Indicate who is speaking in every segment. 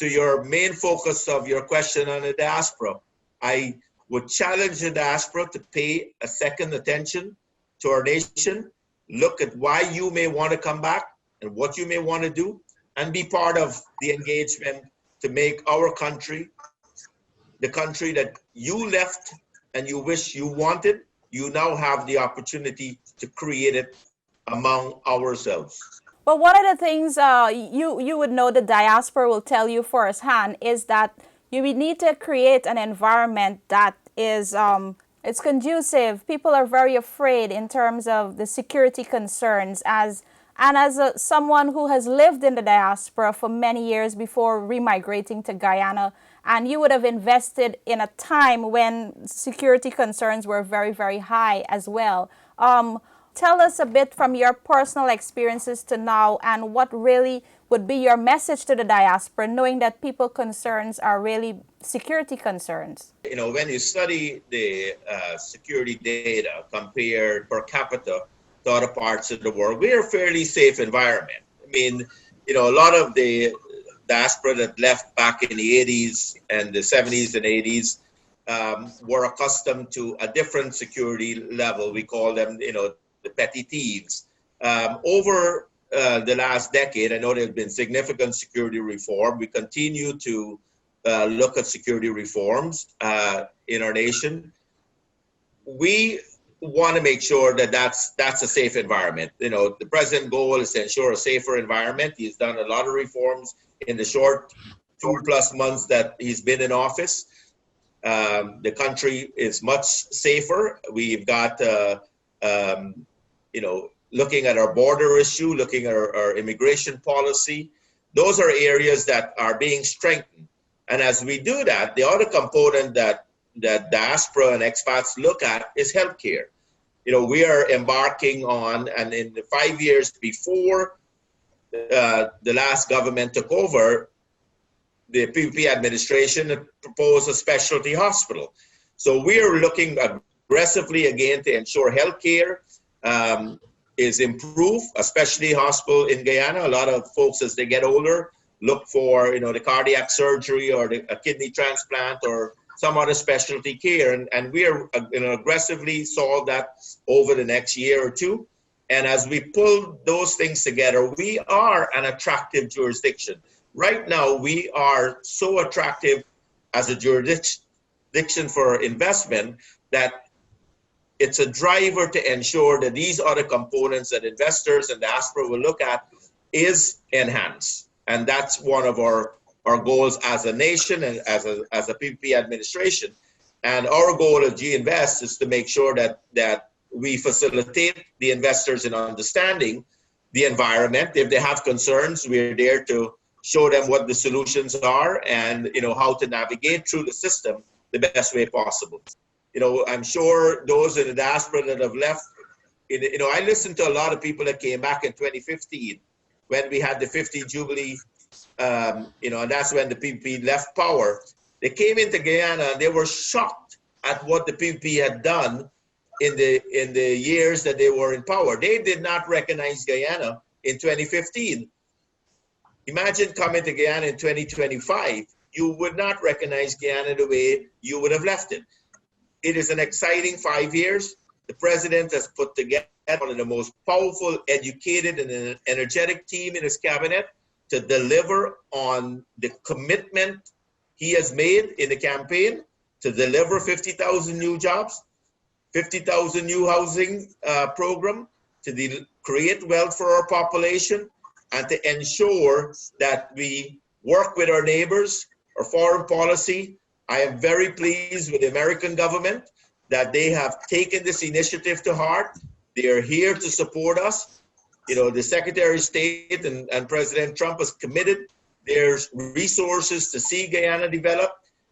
Speaker 1: to your main focus of your question on the diaspora, I would challenge the diaspora to pay a second attention to our nation, look at why you may want to come back and what you may want to do, and be part of the engagement to make our country the country that you left and you wish you wanted. You now have the opportunity to create it among ourselves.
Speaker 2: But one of the things you would know the diaspora will tell you firsthand is that you would need to create an environment that is it's conducive. People are very afraid in terms of the security concerns as someone who has lived in the diaspora for many years before remigrating to Guyana, and you would have invested in a time when security concerns were very, very high as well. Tell us a bit from your personal experiences to now, and what really would be your message to the diaspora, knowing that people's concerns are really security concerns.
Speaker 1: You know, when you study the security data compared per capita to other parts of the world, we're a fairly safe environment. I mean, you know, a lot of the diaspora that left back in the 80s and the 70s and 80s were accustomed to a different security level. We call them, you know, the petty thieves. Over the last decade, I know there's been significant security reform. We continue to look at security reforms in our nation. We want to make sure that that's a safe environment. You know, the president's goal is to ensure a safer environment. He's done a lot of reforms in the short 2+ months that he's been in office. The country is much safer. We've got you know, looking at our border issue, looking at our immigration policy. Those are areas that are being strengthened. And as we do that, the other component that diaspora and expats look at is healthcare. You know, we are embarking on, and in the 5 years before the last government took over, the PPP administration proposed a specialty hospital. So we are looking aggressively again to ensure healthcare is improved, especially hospital in Guyana. A lot of folks, as they get older, look for, you know, the cardiac surgery or a kidney transplant or some other specialty care, and we are, you know, aggressively solve that over the next year or two. And as we pull those things together, we are an attractive jurisdiction. Right now, we are so attractive as a jurisdiction for investment that it's a driver to ensure that these other components that investors and diaspora will look at is enhanced. And that's one of our goals as a nation and as a PPP administration. And our goal at GIVEST is to make sure that we facilitate the investors in understanding the environment. If they have concerns, we're there to show them what the solutions are and, you know, how to navigate through the system the best way possible. You know, I'm sure those in the diaspora that have left, you know, I listened to a lot of people that came back in 2015 when we had the 50th Jubilee, you know, and that's when the PPP left power. They came into Guyana and they were shocked at what the PPP had done in the years that they were in power. They did not recognize Guyana in 2015. Imagine coming to Guyana in 2025, you would not recognize Guyana the way you would have left it. It is an exciting 5 years. The president has put together one of the most powerful, educated, and energetic team in his cabinet to deliver on the commitment he has made in the campaign to deliver 50,000 new jobs, 50,000 new housing program, to create wealth for our population, and to ensure that we work with our neighbors, our foreign policy. I am very pleased with the American government that they have taken this initiative to heart. They are here to support us. You know, the Secretary of State and President Trump has committed their resources to see Guyana develop.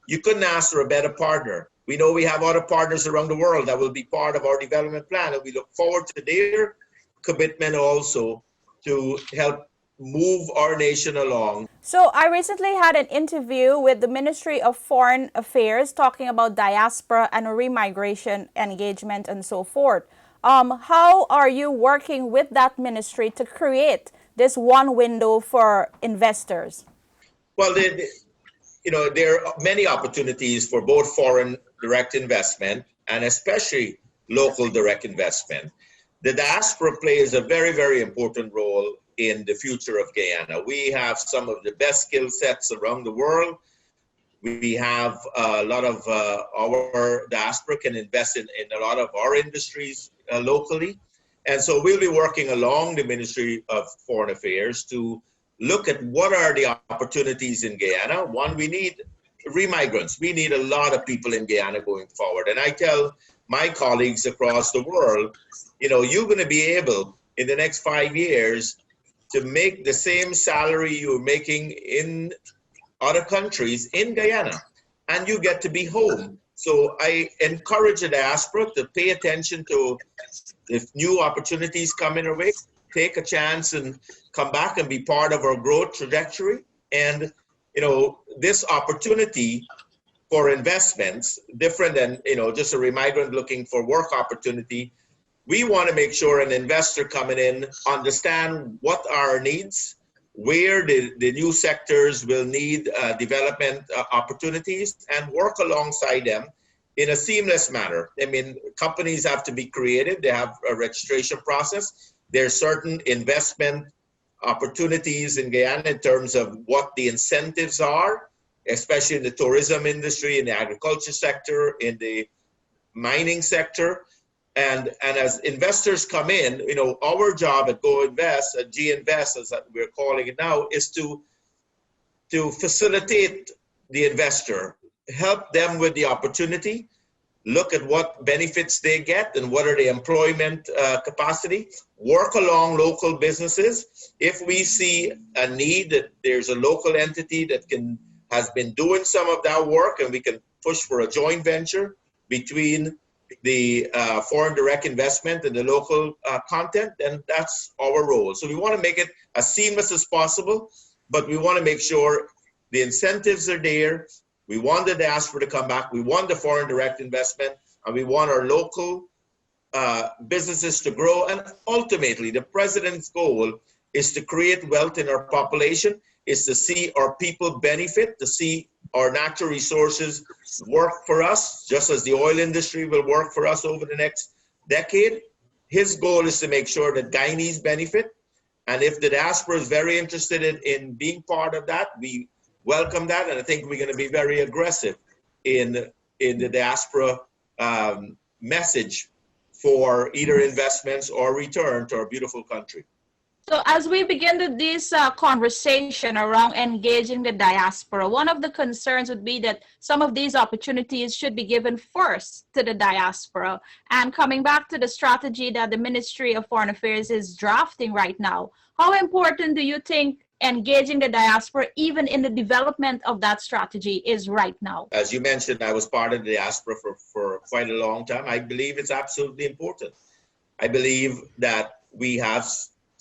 Speaker 1: You couldn't ask for a better partner. We know we have other partners around the world that will be part of our development plan, and we look forward to their commitment also to help move our nation along.
Speaker 2: So I recently had an interview with the Ministry of Foreign Affairs talking about diaspora and remigration engagement and so forth. How are you working with that ministry to create this one window for investors?
Speaker 1: Well, there are many opportunities for both foreign direct investment and especially local direct investment. The diaspora plays a very, very important role in the future of Guyana. We have some of the best skill sets around the world. We have a lot of our diaspora can invest in a lot of our industries locally. And so we'll be working along the Ministry of Foreign Affairs to look at what are the opportunities in Guyana. One, we need remigrants. We need a lot of people in Guyana going forward. And I tell my colleagues across the world, you're going to be able in the next 5 years to make the same salary you're making in other countries in Guyana, and you get to be home. So I encourage the diaspora to pay attention to if new opportunities come in our way, take a chance and come back and be part of our growth trajectory. And, this opportunity for investments, different than, just a remigrant looking for work opportunity. We want to make sure an investor coming in understand what are our needs, where the new sectors will need development opportunities, and work alongside them in a seamless manner. I mean, companies have to be created. They have a registration process. There's certain investment opportunities in Guyana in terms of what the incentives are, especially in the tourism industry, in the agriculture sector, in the mining sector. And as investors come in, our job at Go Invest, at GIVEST, as we're calling it now, is to facilitate the investor, help them with the opportunity, look at what benefits they get and what are the employment capacity, work along local businesses. If we see a need that there's a local entity that has been doing some of that work and we can push for a joint venture between the foreign direct investment and the local content, then that's our role. So we want to make it as seamless as possible, but we want to make sure the incentives are there. We want the diaspora to come back. We want the foreign direct investment, and we want our local businesses to grow. And ultimately, the president's goal is to create wealth in our population, is to see our people benefit, to see our natural resources work for us, just as the oil industry will work for us over the next decade. His goal is to make sure that Guyanese benefit. And if the diaspora is very interested in being part of that, we welcome that. And I think we're going to be very aggressive in the diaspora message for either investments or return to our beautiful country.
Speaker 2: So as we begin this conversation around engaging the diaspora, one of the concerns would be that some of these opportunities should be given first to the diaspora. And coming back to the strategy that the Ministry of Foreign Affairs is drafting right now, how important do you think engaging the diaspora, even in the development of that strategy, is right now?
Speaker 1: As you mentioned, I was part of the diaspora for quite a long time. I believe it's absolutely important. I believe that we have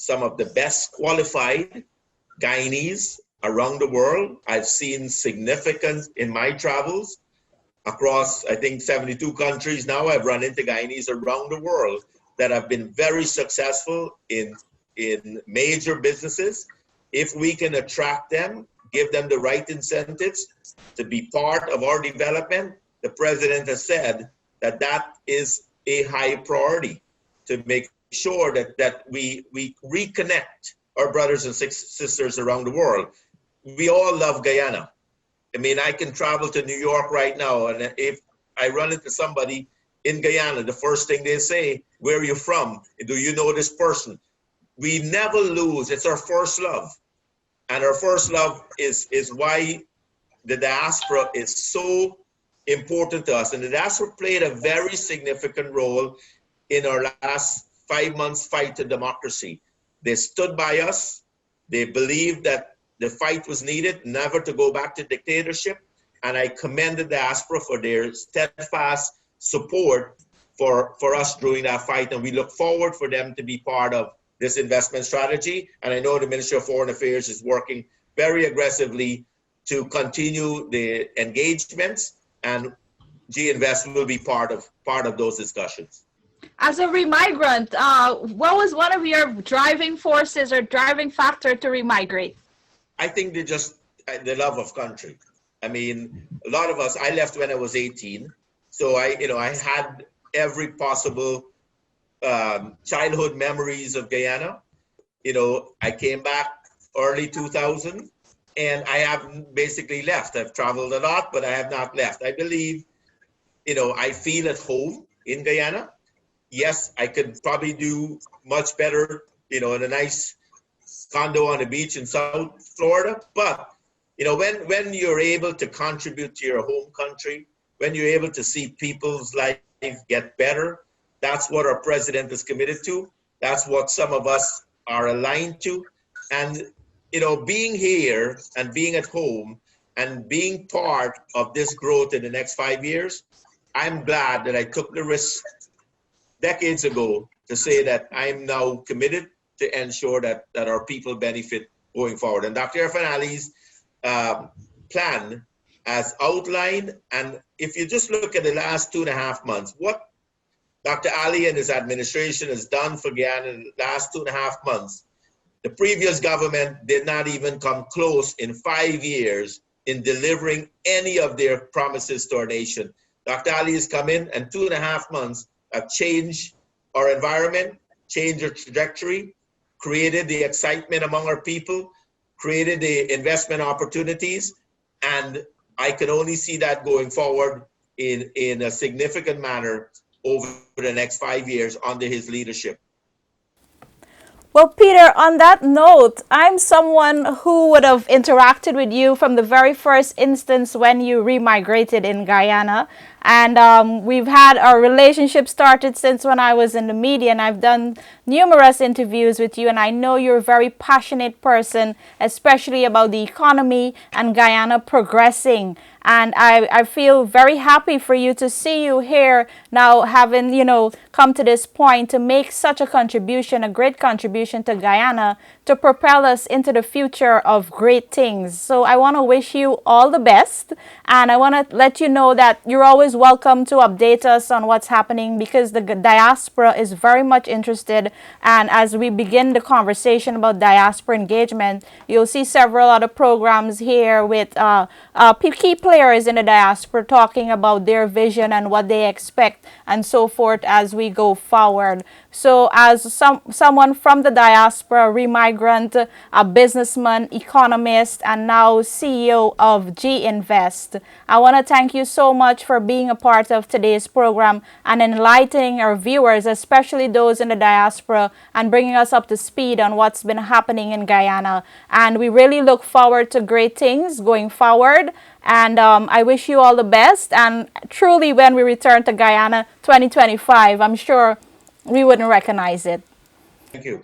Speaker 1: some of the best qualified Guyanese around the world. I've seen significant in my travels across, I think, 72 countries now. I've run into Guyanese around the world that have been very successful in major businesses. If we can attract them, give them the right incentives to be part of our development, the president has said that is a high priority, to make sure that we reconnect our brothers and sisters around the world. We all love Guyana. I mean, I can travel to New York right now, and if I run into somebody in Guyana, the first thing they say, where are you from? Do you know this person? We never lose. It's our first love. And our first love is why the diaspora is so important to us. And the diaspora played a very significant role in our last 5 months fight to democracy. They stood by us. They believed that the fight was needed, never to go back to dictatorship. And I commend the diaspora for their steadfast support for us during that fight. And we look forward for them to be part of this investment strategy. And I know the Ministry of Foreign Affairs is working very aggressively to continue the engagements, and GIVEST will be part of those discussions.
Speaker 2: As a remigrant, what was one of your driving forces or driving factor to remigrate?
Speaker 1: I think they just the love of country. I mean, a lot of us, I left when I was 18. So I had every possible childhood memories of Guyana. I came back early 2000 and I haven't basically left. I've traveled a lot, but I have not left. I believe, I feel at home in Guyana. Yes, I could probably do much better, in a nice condo on the beach in South Florida. But, when you're able to contribute to your home country, when you're able to see people's life get better, that's what our president is committed to. That's what some of us are aligned to. And, being here and being at home and being part of this growth in the next 5 years, I'm glad that I took the risk decades ago to say that I'm now committed to ensure that our people benefit going forward. And Dr. Irfan Ali's plan as outlined, and if you just look at the last 2.5 months, what Dr. Ali and his administration has done for Guyana in the last 2.5 months, the previous government did not even come close in 5 years in delivering any of their promises to our nation. Dr. Ali has come in and 2.5 months have changed our environment, changed our trajectory, created the excitement among our people, created the investment opportunities, and I can only see that going forward in a significant manner over the next 5 years under his leadership.
Speaker 2: Well, Peter, on that note, I'm someone who would have interacted with you from the very first instance when you remigrated in Guyana. And we've had our relationship started since when I was in the media, and I've done numerous interviews with you. And I know you're a very passionate person, especially about the economy and Guyana progressing. And I feel very happy for you to see you here now, having, come to this point to make such a contribution, a great contribution to Guyana, to propel us into the future of great things. So I want to wish you all the best. And I want to let you know that you're always welcome to update us on what's happening, because the diaspora is very much interested. And as we begin the conversation about diaspora engagement, you'll see several other programs here with key players in the diaspora talking about their vision and what they expect and so forth as we go forward. So as someone from the diaspora, remigrant, a businessman, economist, and now CEO of GIVEST, I want to thank you so much for being a part of today's program and enlightening our viewers, especially those in the diaspora, and bringing us up to speed on what's been happening in Guyana. And we really look forward to great things going forward. And I wish you all the best. And truly, when we return to Guyana 2025, I'm sure we wouldn't recognize it.
Speaker 1: Thank you.